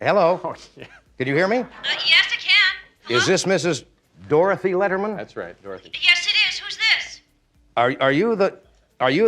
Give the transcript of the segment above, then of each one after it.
Hello? Oh, yeah. Can you hear me? Yes, I can. Hello? Is this Mrs. Dorothy Letterman? That's right, Dorothy. Yes, it is. Who's this? Are you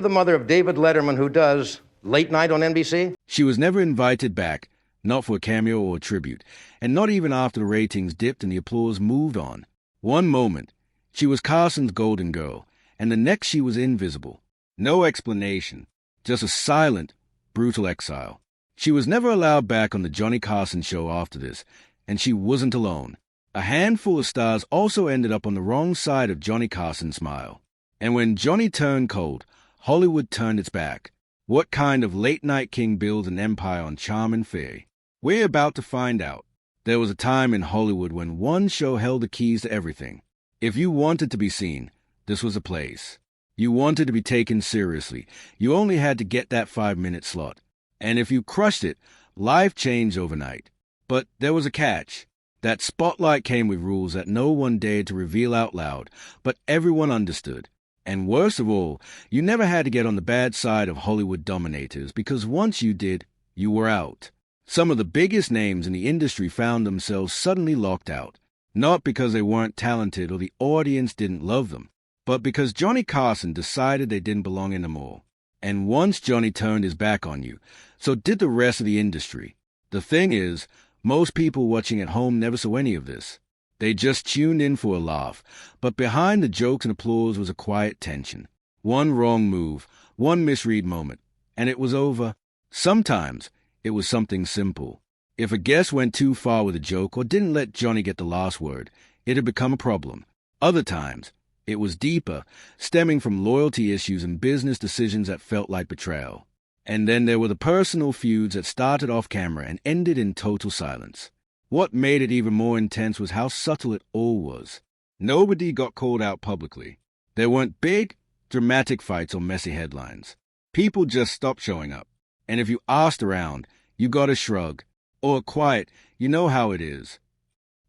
the mother of David Letterman who does Late Night on NBC? She was never invited back, not for a cameo or a tribute, and not even after the ratings dipped and the applause moved on. One moment, she was Carson's golden girl, and the next she was invisible. No explanation, just a silent, brutal exile. She was never allowed back on the Johnny Carson show after this, and she wasn't alone. A handful of stars also ended up on the wrong side of Johnny Carson's smile. And when Johnny turned cold, Hollywood turned its back. What kind of late-night king builds an empire on charm and fear? We're about to find out. There was a time in Hollywood when one show held the keys to everything. If you wanted to be seen, this was a place. You wanted to be taken seriously, you only had to get that 5-minute slot. And if you crushed it, life changed overnight. But there was a catch. That spotlight came with rules that no one dared to reveal out loud, but everyone understood. And worst of all, you never had to get on the bad side of Hollywood dominators, because once you did, you were out. Some of the biggest names in the industry found themselves suddenly locked out, not because they weren't talented or the audience didn't love them, but because Johnny Carson decided they didn't belong anymore. And once Johnny turned his back on you, so did the rest of the industry. The thing is, most people watching at home never saw any of this. They just tuned in for a laugh, but behind the jokes and applause was a quiet tension. One wrong move, one misread moment, and it was over. Sometimes it was something simple. If a guest went too far with a joke or didn't let Johnny get the last word, it had become a problem. Other times, it was deeper, stemming from loyalty issues and business decisions that felt like betrayal. And then there were the personal feuds that started off camera and ended in total silence. What made it even more intense was how subtle it all was. Nobody got called out publicly. There weren't big, dramatic fights or messy headlines. People just stopped showing up. And if you asked around, you got a shrug, or a quiet, you know how it is.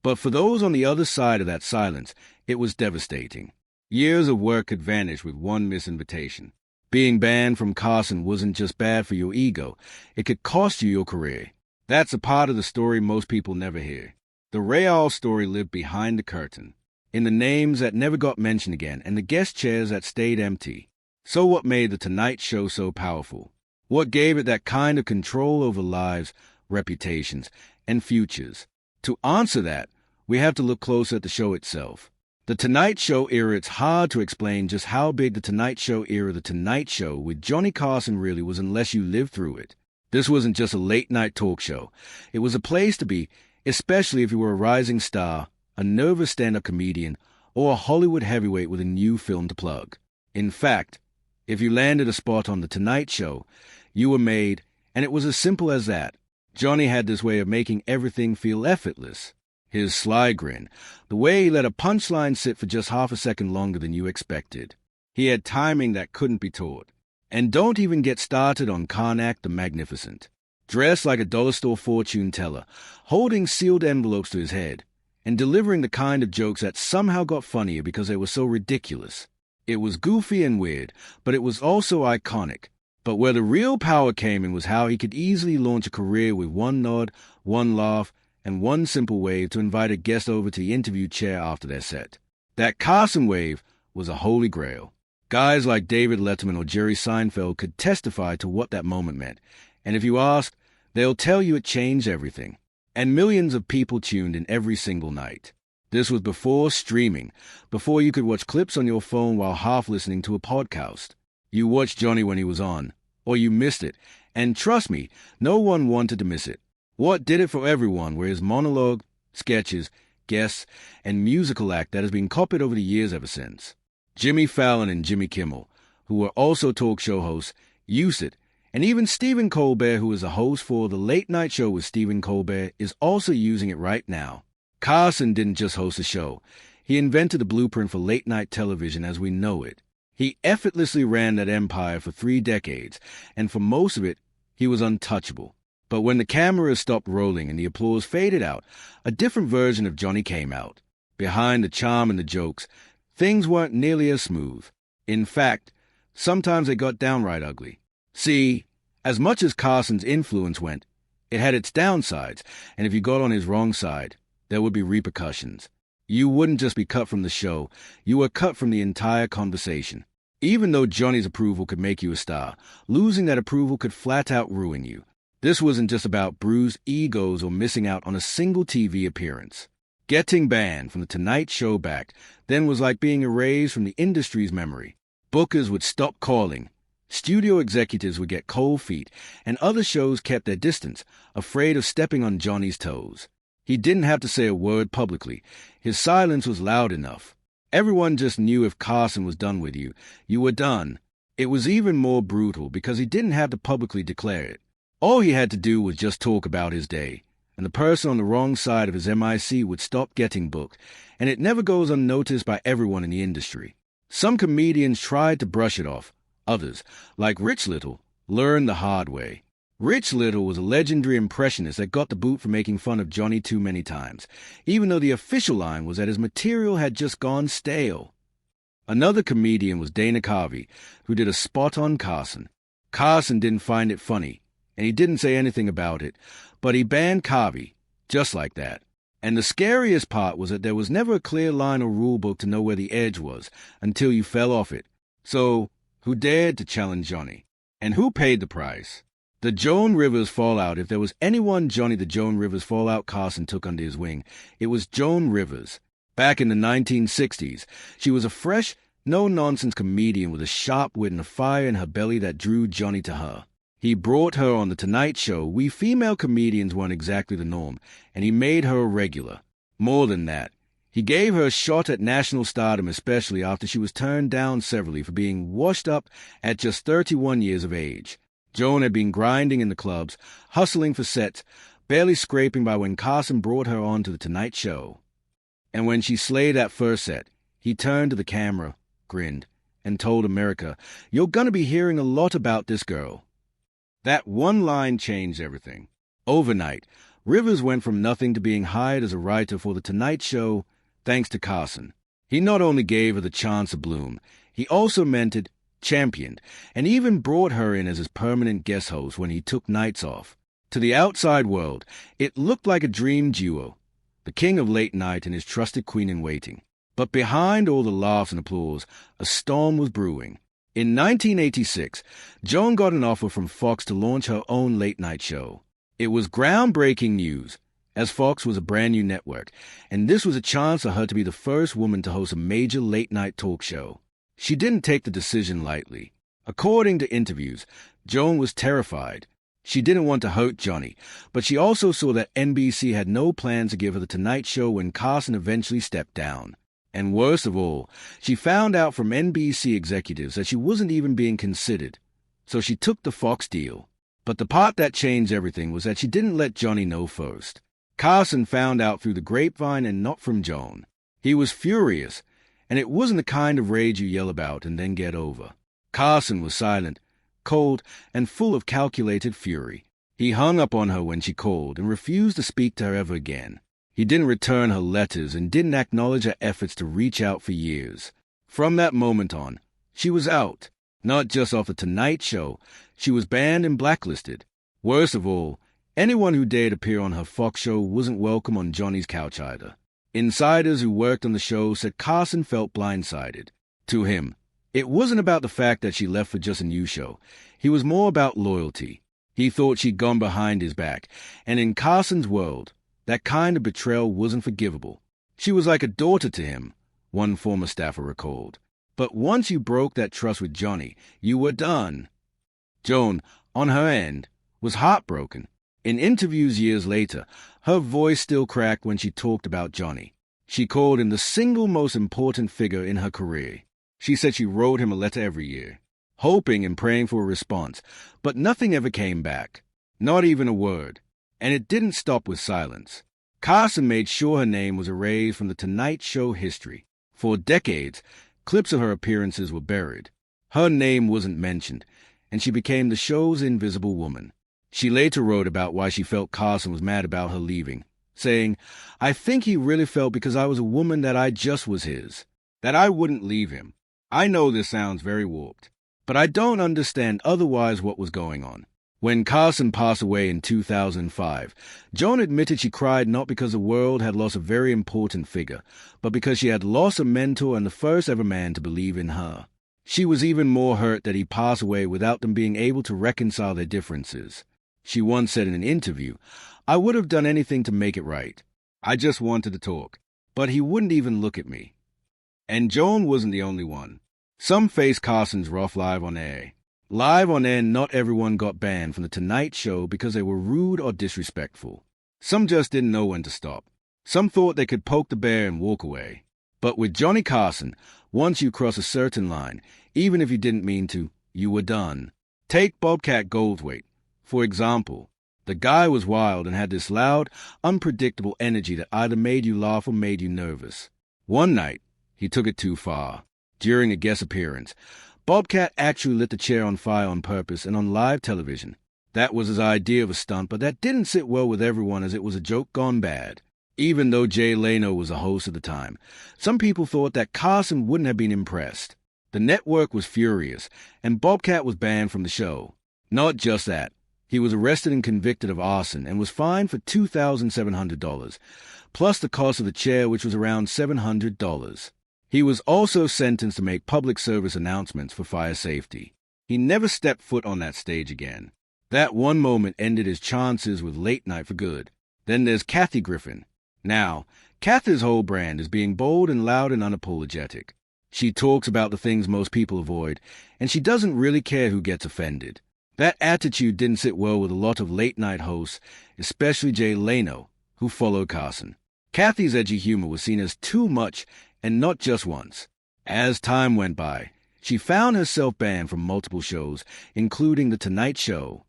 But for those on the other side of that silence, it was devastating. Years of work could vanish with one misinvitation. Being banned from Carson wasn't just bad for your ego, it could cost you your career. That's a part of the story most people never hear. The Real story lived behind the curtain, in the names that never got mentioned again and the guest chairs that stayed empty. So what made The Tonight Show so powerful? What gave it that kind of control over lives, reputations, and futures? To answer that, we have to look closer at the show itself. The Tonight Show era, it's hard to explain just how big the Tonight Show era, The Tonight Show with Johnny Carson really was unless you lived through it. This wasn't just a late-night talk show. It was a place to be, especially if you were a rising star, a nervous stand-up comedian, or a Hollywood heavyweight with a new film to plug. In fact, if you landed a spot on The Tonight Show, you were made, and it was as simple as that. Johnny had this way of making everything feel effortless. His sly grin, the way he let a punchline sit for just half a second longer than you expected. He had timing that couldn't be taught. And don't even get started on Karnak the Magnificent. Dressed like a dollar store fortune teller, holding sealed envelopes to his head, and delivering the kind of jokes that somehow got funnier because they were so ridiculous. It was goofy and weird, but it was also iconic. But where the real power came in was how he could easily launch a career with one nod, one laugh, and one simple wave to invite a guest over to the interview chair after their set. That Carson wave was a holy grail. Guys like David Letterman or Jerry Seinfeld could testify to what that moment meant, and if you ask, they'll tell you it changed everything. And millions of people tuned in every single night. This was before streaming, before you could watch clips on your phone while half listening to a podcast. You watched Johnny when he was on, or you missed it, and trust me, no one wanted to miss it. What did it for everyone were his monologue, sketches, guests, and musical act that has been copied over the years ever since. Jimmy Fallon and Jimmy Kimmel, who were also talk show hosts, used it, and even Stephen Colbert, who is a host for The Late Night Show with Stephen Colbert, is also using it right now. Carson didn't just host a show. He invented the blueprint for late-night television as we know it. He effortlessly ran that empire for 3 decades, and for most of it, he was untouchable. But when the cameras stopped rolling and the applause faded out, a different version of Johnny came out. Behind the charm and the jokes, things weren't nearly as smooth. In fact, sometimes they got downright ugly. See, as much as Carson's influence went, It had its downsides, and if you got on his wrong side, there would be repercussions. You wouldn't just be cut from the show, you were cut from the entire conversation. Even though Johnny's approval could make you a star, losing that approval could flat out ruin you. This wasn't just about bruised egos or missing out on a single TV appearance. Getting banned from The Tonight Show back then was like being erased from the industry's memory. Bookers would stop calling, studio executives would get cold feet, and other shows kept their distance, afraid of stepping on Johnny's toes. He didn't have to say a word publicly. His silence was loud enough. Everyone just knew if Carson was done with you, you were done. It was even more brutal because he didn't have to publicly declare it. All he had to do was just talk about his day, and the person on the wrong side of his MIC would stop getting booked, and it never goes unnoticed by everyone in the industry. Some comedians tried to brush it off. Others, like Rich Little, learned the hard way. Rich Little was a legendary impressionist that got the boot for making fun of Johnny too many times, even though the official line was that his material had just gone stale. Another comedian was Dana Carvey, who did a spot on Carson. Carson didn't find it funny, and he didn't say anything about it, but he banned Carvey, just like that. And the scariest part was that there was never a clear line or rule book to know where the edge was until you fell off it. So, who dared to challenge Johnny? And who paid the price? The Joan Rivers fallout. If there was anyone Johnny the Joan Rivers fallout Carson took under his wing, it was Joan Rivers. Back in the 1960s, she was a fresh, no-nonsense comedian with a sharp wit and a fire in her belly that drew Johnny to her. He brought her on The Tonight Show. We female comedians weren't exactly the norm, and he made her a regular. More than that, he gave her a shot at national stardom, especially after she was turned down severally for being washed up at just 31 years of age. Joan had been grinding in the clubs, hustling for sets, barely scraping by when Carson brought her on to The Tonight Show. And when she slayed that first set, he turned to the camera, grinned, and told America, "You're gonna be hearing a lot about this girl." That one line changed everything. Overnight, Rivers went from nothing to being hired as a writer for The Tonight Show, thanks to Carson. He not only gave her the chance to bloom, he also mentored, championed, and even brought her in as his permanent guest host when he took nights off. To the outside world, it looked like a dream duo, the king of late night and his trusted queen-in-waiting. But behind all the laughs and applause, a storm was brewing. In 1986, Joan got an offer from Fox to launch her own late-night show. It was groundbreaking news, as Fox was a brand-new network, and this was a chance for her to be the first woman to host a major late-night talk show. She didn't take the decision lightly. According to interviews, Joan was terrified. She didn't want to hurt Johnny, but she also saw that NBC had no plans to give her The Tonight Show when Carson eventually stepped down. And worst of all, she found out from NBC executives that she wasn't even being considered. So she took the Fox deal. But the part that changed everything was that she didn't let Johnny know first. Carson found out through the grapevine and not from Joan. He was furious, and it wasn't the kind of rage you yell about and then get over. Carson was silent, cold, and full of calculated fury. He hung up on her when she called and refused to speak to her ever again. He didn't return her letters and didn't acknowledge her efforts to reach out for years. From that moment on, she was out. Not just off The Tonight Show, she was banned and blacklisted. Worst of all, anyone who dared appear on her Fox show wasn't welcome on Johnny's couch either. Insiders who worked on the show said Carson felt blindsided. To him, it wasn't about the fact that she left for just a new show. He was more about loyalty. He thought she'd gone behind his back, and in Carson's world, that kind of betrayal wasn't forgivable. She was like a daughter to him, one former staffer recalled. But once you broke that trust with Johnny, you were done. Joan, on her end, was heartbroken. In interviews years later, her voice still cracked when she talked about Johnny. She called him the single most important figure in her career. She said she wrote him a letter every year, hoping and praying for a response, but nothing ever came back, not even a word. And it didn't stop with silence. Carson made sure her name was erased from The Tonight Show history. For decades, clips of her appearances were buried. Her name wasn't mentioned, and she became the show's invisible woman. She later wrote about why she felt Carson was mad about her leaving, saying, "I think he really felt because I was a woman that I just was his, that I wouldn't leave him. I know this sounds very warped, but I don't understand otherwise what was going on. When Carson passed away in 2005, Joan admitted she cried not because the world had lost a very important figure, but because she had lost a mentor and the first ever man to believe in her. She was even more hurt that he passed away without them being able to reconcile their differences. She once said in an interview, "I would have done anything to make it right. I just wanted to talk, but he wouldn't even look at me." And Joan wasn't the only one. Some faced Carson's rough live on air. Live on air, not everyone got banned from The Tonight Show because they were rude or disrespectful. Some just didn't know when to stop. Some thought they could poke the bear and walk away. But with Johnny Carson, once you cross a certain line, even if you didn't mean to, you were done. Take Bobcat Goldthwait, for example. The guy was wild and had this loud, unpredictable energy that either made you laugh or made you nervous. One night, he took it too far. During a guest appearance, Bobcat actually lit the chair on fire on purpose and on live television. That was his idea of a stunt, but that didn't sit well with everyone as it was a joke gone bad. Even though Jay Leno was the host at the time, some people thought that Carson wouldn't have been impressed. The network was furious, and Bobcat was banned from the show. Not just that. He was arrested and convicted of arson and was fined for $2,700, plus the cost of the chair, which was around $700. He was also sentenced to make public service announcements for fire safety. He never stepped foot on that stage again. That one moment ended his chances with late night for good. Then there's Kathy Griffin. Now, Kathy's whole brand is being bold and loud and unapologetic. She talks about the things most people avoid, and she doesn't really care who gets offended. That attitude didn't sit well with a lot of late-night hosts, especially Jay Leno, who followed Carson. Kathy's edgy humor was seen as too much, and not just once. As time went by, she found herself banned from multiple shows, including The Tonight Show.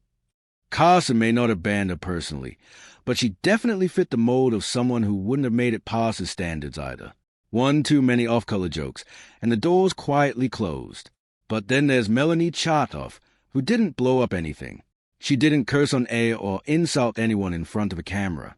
Carson may not have banned her personally, but she definitely fit the mold of someone who wouldn't have made it past his standards either. One too many off-color jokes, and the doors quietly closed. But then there's Melanie Chartoff, who didn't blow up anything. She didn't curse on air or insult anyone in front of a camera.